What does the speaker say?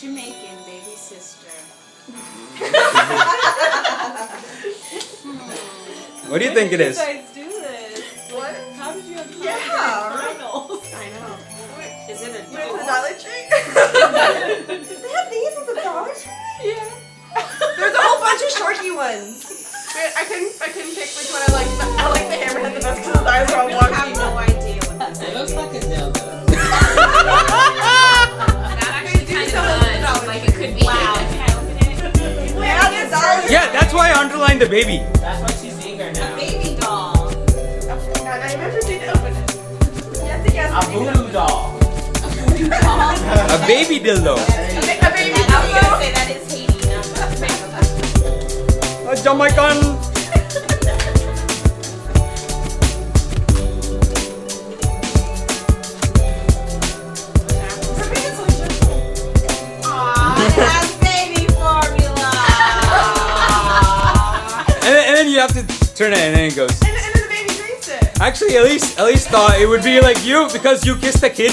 Jamaican baby sister. What do you think it is? How did you guys do this? What? How did you have time Yeah, to right. get finals? I know. Is it a Went to the doll? Dollar Tree. They have these at the Dollar Tree? Yeah. There's a whole bunch of shorty ones. Wait, I couldn't pick which one I liked. I like the hammerhead the best because the eyes are all I have wonky. no idea what this It is. looks like a dildo. That actually kind of does. Like it could be. Wow. Can I open it? Yeah, the Dollar Tree. Yeah, that's why I underlined the baby. That's why she's eager A now. baby doll. Now you remember to open it. You have to guess. A voodoo doll. A baby dildo. A baby I was gonna dildo. say that is Haiti, not Jamaica. A Jamaican. Aw, it has baby formula. And then you have to turn it and then it goes. And then the baby drinks it. Actually, Elise thought it would be like you because you kissed the kid.